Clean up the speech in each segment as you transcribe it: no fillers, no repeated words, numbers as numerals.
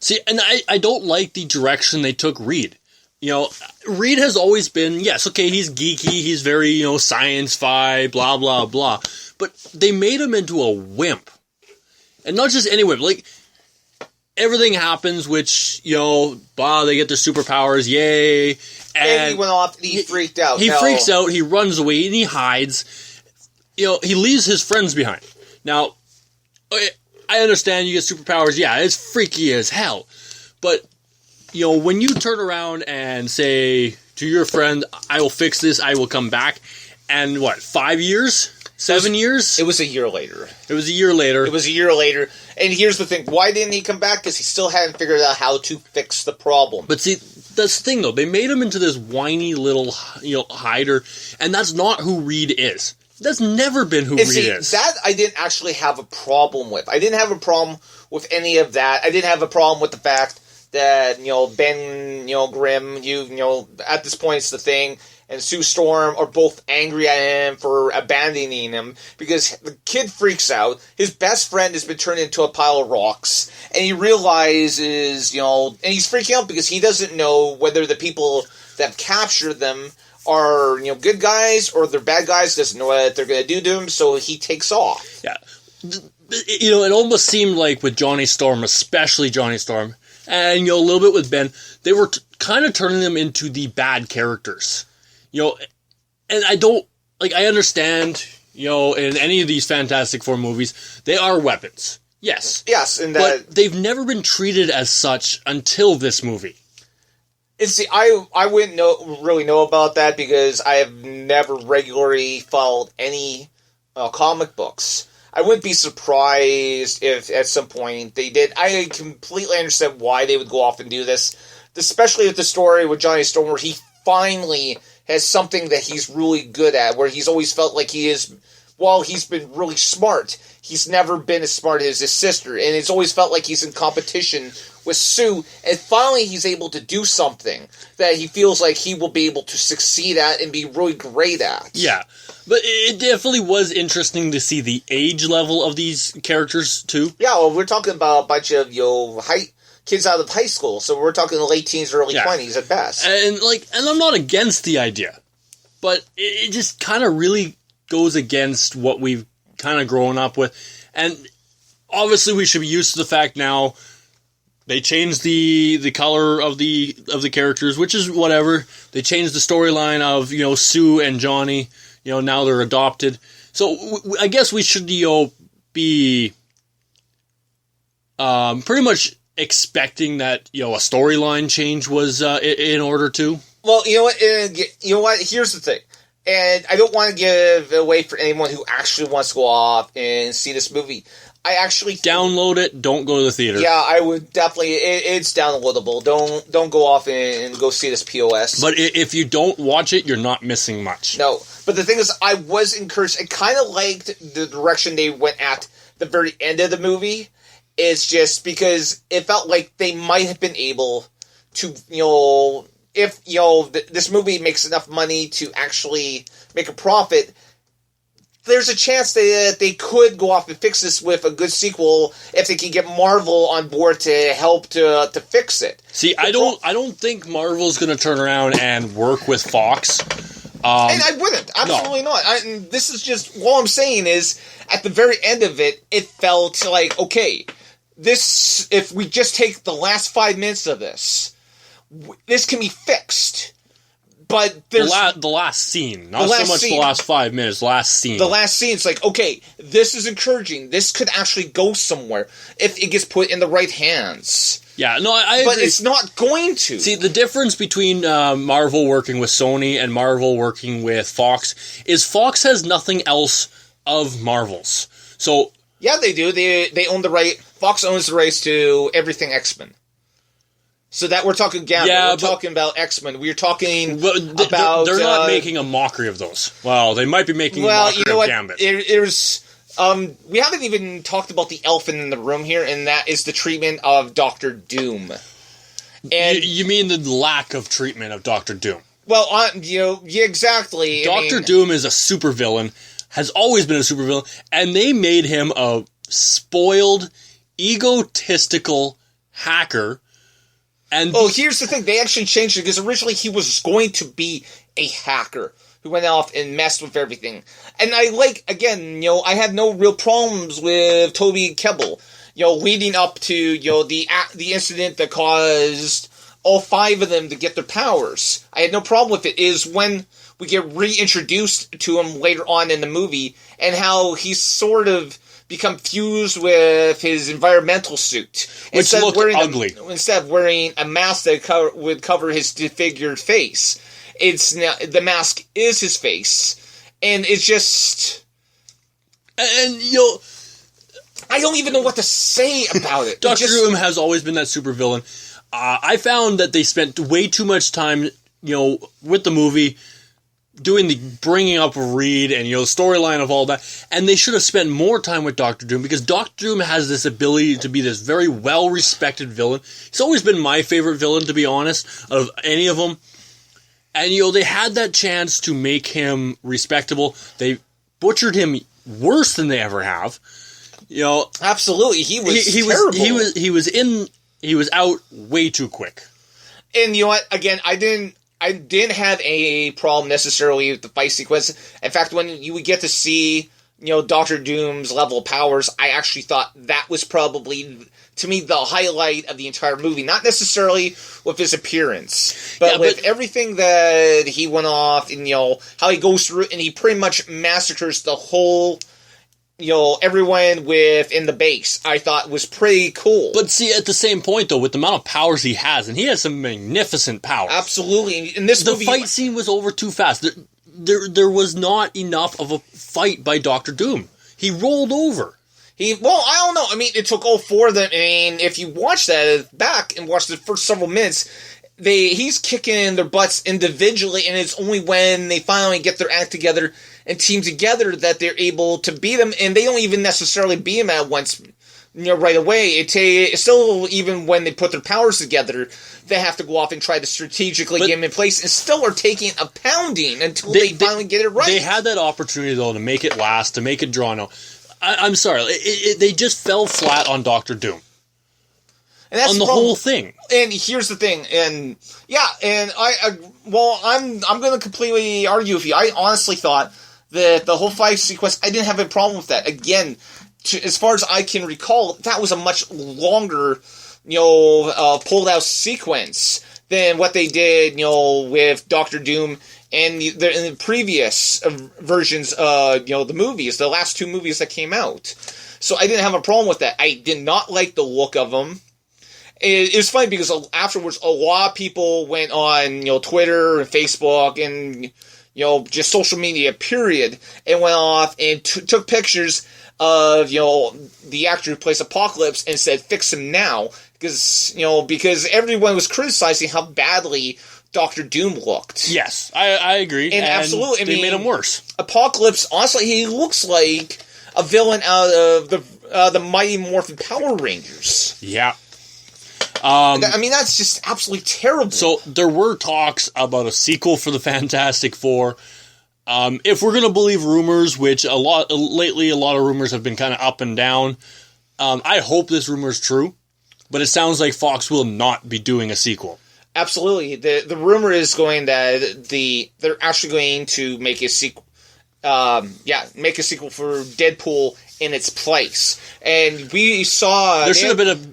See, and I don't like the direction they took Reed. You know, Reed has always been, yes, okay, he's geeky, he's very, you know, science-fi, blah, blah, blah. But they made him into a wimp. And not just any wimp, like, everything happens, which, you know, they get their superpowers, yay. And he went off and he freaked out. He freaks out, he runs away, and he hides. You know, he leaves his friends behind. Now, I understand you get superpowers, yeah, it's freaky as hell. But, you know, when you turn around and say to your friend, I will fix this, I will come back, and what, 5 years? 7 years? It was a year later. It was a year later. And here's the thing. Why didn't he come back? Because he still hadn't figured out how to fix the problem. But see, that's the thing, though. They made him into this whiny little, you know, hider, and that's not who Reed is. That's never been who Reed is. That I didn't actually have a problem with. I didn't have a problem with any of that. I didn't have a problem with the fact that, you know, Ben, you know, Grimm, you know, at this point it's the Thing, and Sue Storm are both angry at him for abandoning him, because the kid freaks out. His best friend has been turned into a pile of rocks, and he realizes, you know, and he's freaking out because he doesn't know whether the people that have captured them are, you know, good guys or they're bad guys, doesn't know what they're going to do to him, so he takes off. Yeah. You know, it almost seemed like with Johnny Storm, especially Johnny Storm, and, you know, a little bit with Ben, they were kind of turning them into the bad characters. You know, and I understand, you know, in any of these Fantastic Four movies, they are weapons. Yes. Yes, and but they've never been treated as such until this movie. And see, I wouldn't really know about that because I have never regularly followed any comic books. I wouldn't be surprised if at some point they did. I completely understand why they would go off and do this, especially with the story with Johnny Storm, where he finally has something that he's really good at, where he's always felt like he is, while he's been really smart, he's never been as smart as his sister, and it's always felt like he's in competition with Sue, and finally he's able to do something that he feels like he will be able to succeed at and be really great at. Yeah, but it definitely was interesting to see the age level of these characters, too. Yeah, well, we're talking about a bunch of, you know, kids out of high school, so we're talking late teens, early 20s at best. And I'm not against the idea, but it just kind of really goes against what we've kind of grown up with. And obviously we should be used to the fact now they changed the color of the characters, which is whatever. They changed the storyline of, you know, Sue and Johnny, you know, now they're adopted. So I guess we should, you know, be pretty much expecting that, you know, a storyline change was in order to. Well, you know what? Here's the thing, and I don't want to give away for anyone who actually wants to go off and see this movie. I actually download it. Don't go to the theater. Yeah, I would definitely. It's downloadable. Don't go off and go see this POS. But if you don't watch it, you're not missing much. No, but the thing is, I was encouraged. I kind of liked the direction they went at the very end of the movie. It's just because it felt like they might have been able to, you know, if, you know, this movie makes enough money to actually make a profit, there's a chance that they could go off and fix this with a good sequel if they can get Marvel on board to help to fix it. See, I don't think Marvel's going to turn around and work with Fox. And I wouldn't. Absolutely not. This is just, all I'm saying is, at the very end of it, it felt like, okay, this, if we just take the last 5 minutes of this can be fixed. But there's the last scene, not so much the last 5 minutes. Last scene. The last scene. It's like, okay, this is encouraging. This could actually go somewhere if it gets put in the right hands. Yeah, no, I agree. But it's not going to. See, the difference between Marvel working with Sony and Marvel working with Fox is Fox has nothing else of Marvel's. So yeah, they do. They own the right. Fox owns the rights to everything X-Men. So that we're talking Gambit. Yeah, we're talking about X-Men. We're talking about. They're not making a mockery of those. Well, they might be making a mockery of Gambit. We haven't even talked about the elephant in the room here, and that is the treatment of Doctor Doom. And you mean the lack of treatment of Doctor Doom? Well, yeah, exactly. Doctor Doom is a supervillain, has always been a supervillain, and they made him a spoiled, egotistical, hacker. And Oh, here's the thing. They actually changed it because originally he was going to be a hacker who went off and messed with everything. And I I had no real problems with Toby Kebbell, leading up to, the incident that caused all 5 of them to get their powers. I had no problem with it. Is when we get reintroduced to him later on in the movie and how he's sort of become fused with his environmental suit. Which looked ugly. Instead of wearing a mask that would cover his disfigured face, it's now the mask is his face, and it's just. And I don't even know what to say about it. Dr. Doom has always been that supervillain. I found that they spent way too much time, with the movie, doing the bringing up of Reed and, the storyline of all that. And they should have spent more time with Dr. Doom, because Dr. Doom has this ability to be this very well-respected villain. He's always been my favorite villain, to be honest, of any of them. And, they had that chance to make him respectable. They butchered him worse than they ever have. Absolutely. He was terrible. He was out way too quick. And you know what? Again, I didn't have a problem necessarily with the fight sequence. In fact, when you would get to see, Doctor Doom's level of powers, I actually thought that was probably, to me, the highlight of the entire movie. Not necessarily with his appearance, but with everything that he went off and, how he goes through, and he pretty much massacres the whole, everyone within the base, I thought was pretty cool. But see, at the same point, though, with the amount of powers he has, and he has some magnificent powers. Absolutely. In this movie, the fight scene was over too fast. There was not enough of a fight by Dr. Doom. He rolled over. I don't know. I mean, it took all 4 of them, and if you watch that back and watch the first several minutes, he's kicking their butts individually, and it's only when they finally get their act together and team together that they're able to beat him, and they don't even necessarily beat him at once, right away. It's still, even when they put their powers together, they have to go off and try to strategically get him in place, and still are taking a pounding until they finally get it right. They had that opportunity, though, to make it last, to make it drawn out. I'm sorry, they just fell flat on Dr. Doom. And that's on the whole thing. And here's the thing, and I'm going to completely argue with you. I honestly thought that the whole fight sequence, I didn't have a problem with that. Again, as far as I can recall, that was a much longer, pulled out sequence than what they did, with Doctor Doom and in the previous versions of, the movies, the last 2 movies that came out. So I didn't have a problem with that. I did not like the look of them. It was funny because afterwards, a lot of people went on, Twitter and Facebook and, just social media, period, and went off and took pictures of, the actor who plays Apocalypse and said, "Fix him now," because everyone was criticizing how badly Doctor Doom looked. Yes, I agree. And absolutely, they made him worse. Apocalypse, honestly, he looks like a villain out of the Mighty Morphin Power Rangers. Yeah. That's just absolutely terrible. So there were talks about a sequel for the Fantastic Four. If we're going to believe rumors, which lately a lot of rumors have been kind of up and down, I hope this rumor is true, but it sounds like Fox will not be doing a sequel. Absolutely. The rumor is going that they're actually going to make a sequel. Make a sequel for Deadpool in its place. And we saw there should have been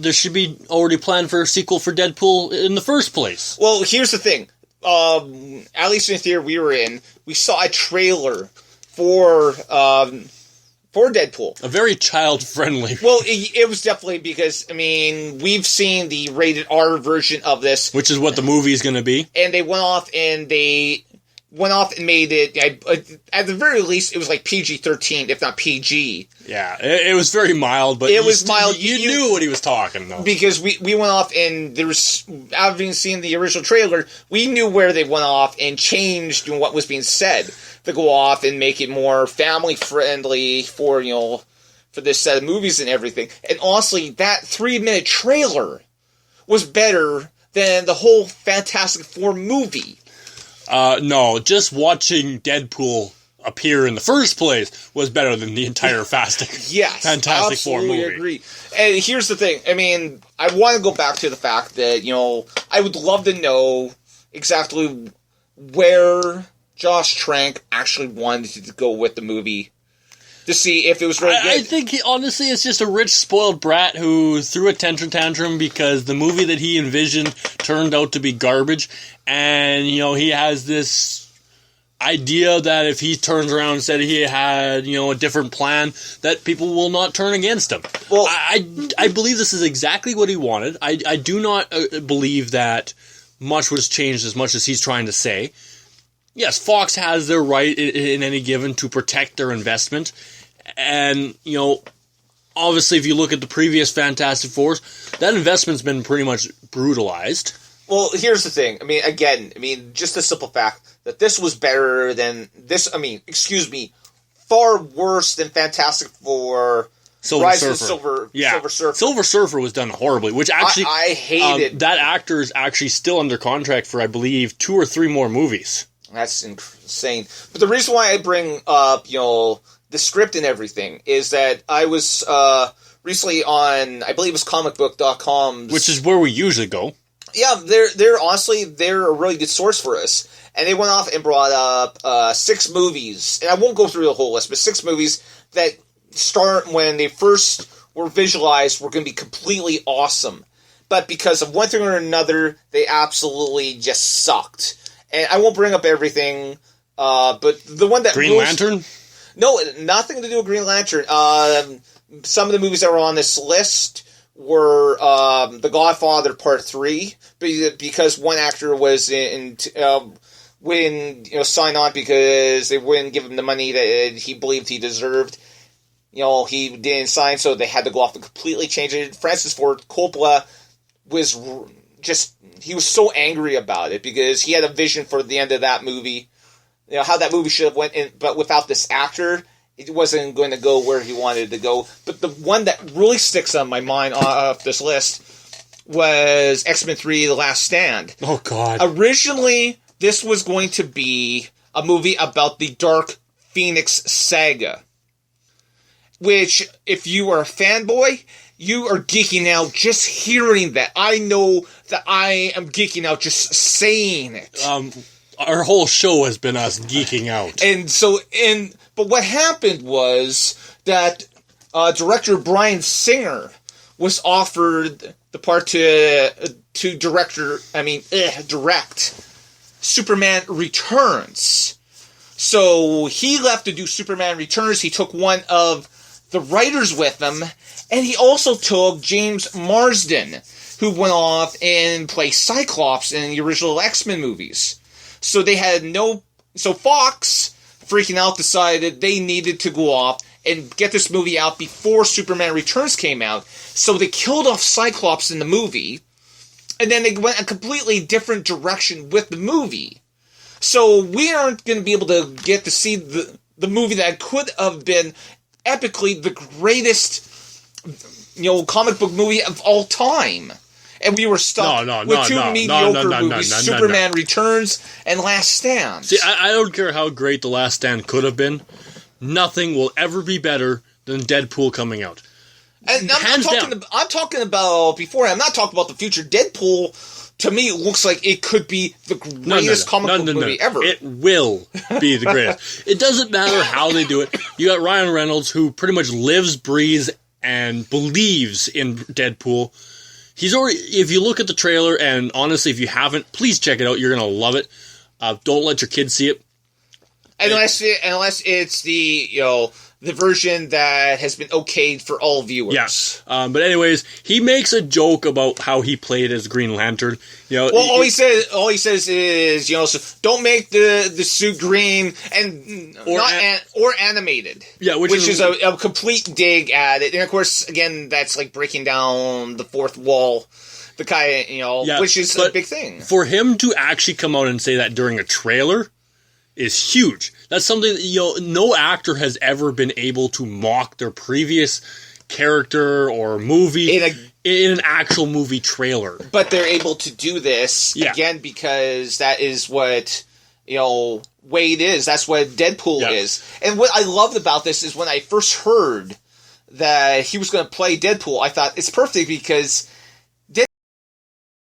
there should be already planned for a sequel for Deadpool in the first place. Well, here's the thing. At least in the theater we were in, we saw a trailer for Deadpool. A very child-friendly. Well, it was definitely because, we've seen the rated R version of this. Which is what the movie is going to be. And they went off and made it, at the very least, it was like PG-13, if not PG. Yeah, it was very mild, but it was mild. You knew what he was talking about. Because we went off and there was, having seen the original trailer, we knew where they went off and changed what was being said to go off and make it more family-friendly for this set of movies and everything. And honestly, that 3-minute trailer was better than the whole Fantastic Four movie. No, just watching Deadpool appear in the first place was better than the entire Fantastic Four movie. Absolutely agree. And here's the thing. I want to go back to the fact that, I would love to know exactly where Josh Trank actually wanted to go with the movie to see if it was really good. I think, honestly, it's just a rich, spoiled brat who threw a tantrum because the movie that he envisioned turned out to be garbage. And, he has this idea that if he turns around and said he had, a different plan, that people will not turn against him. Well, I believe this is exactly what he wanted. I do not believe that much was changed as much as he's trying to say. Yes, Fox has their right in any given to protect their investment. And, obviously if you look at the previous Fantastic Fours, that investment's been pretty much brutalized. Well, here's the thing. Just the simple fact that this was better than this. Far worse than Fantastic Four. Silver Surfer. Silver Surfer. Silver Surfer was done horribly, which actually I hated. That actor is actually still under contract for, I believe, 2 or 3 more movies. That's insane. But the reason why I bring up, the script and everything is that I was recently on, I believe it was comicbook.com, which is where we usually go. Yeah, they're honestly, they're a really good source for us. And they went off and brought up 6 movies, and I won't go through the whole list, but 6 movies that start when they first were visualized were going to be completely awesome. But because of one thing or another, they absolutely just sucked. And I won't bring up everything, but the one that... Green Lantern? No, nothing to do with Green Lantern. Some of the movies that were on this list were The Godfather Part 3, because one actor was wouldn't sign on because they wouldn't give him the money that he believed he deserved. He didn't sign, so they had to go off and completely change it. Francis Ford Coppola was he was so angry about it because he had a vision for the end of that movie. How that movie should have went in, but without this actor, it wasn't going to go where he wanted to go. But the one that really sticks on my mind off this list was X-Men 3: The Last Stand. Oh, God. Originally, this was going to be a movie about the Dark Phoenix saga. Which, if you are a fanboy, you are geeking out just hearing that. I know that I am geeking out just saying it. Our whole show has been us geeking out. But what happened was that director Bryan Singer was offered the part to direct Superman Returns. So he left to do Superman Returns. He took one of the writers with him, and he also took James Marsden, who went off and played Cyclops in the original X-Men movies. So they had so Fox, freaking out, decided they needed to go off and get this movie out before Superman Returns came out. So they killed off Cyclops in the movie, and then they went a completely different direction with the movie. So we aren't going to be able to get to see the movie that could have been epically the greatest, comic book movie of all time. And we were stuck with two mediocre movies, Superman Returns and Last Stand. See, I don't care how great The Last Stand could have been. Nothing will ever be better than Deadpool coming out. And I'm talking about before. I'm not talking about the future. Deadpool, to me, looks like it could be the greatest comic book movie ever. It will be the greatest. It doesn't matter how they do it. You got Ryan Reynolds, who pretty much lives, breathes, and believes in Deadpool. He's already. If you look at the trailer, and honestly, if you haven't, please check it out. You're gonna love it. Don't let your kids see it. Unless it's the version that has been okayed for all viewers. Yes. But anyways, he makes a joke about how he played as Green Lantern. All he says is, so don't make the suit green or animated. Yeah, which is a complete dig at it. And of course, again, that's like breaking down the fourth wall. The kind, which is a big thing. For him to actually come out and say that during a trailer is huge. That's something that, no actor has ever been able to mock their previous character or movie in an actual movie trailer. But they're able to do this, again, because that is what, Wade is. That's what Deadpool is. And what I loved about this is when I first heard that he was going to play Deadpool, I thought it's perfect because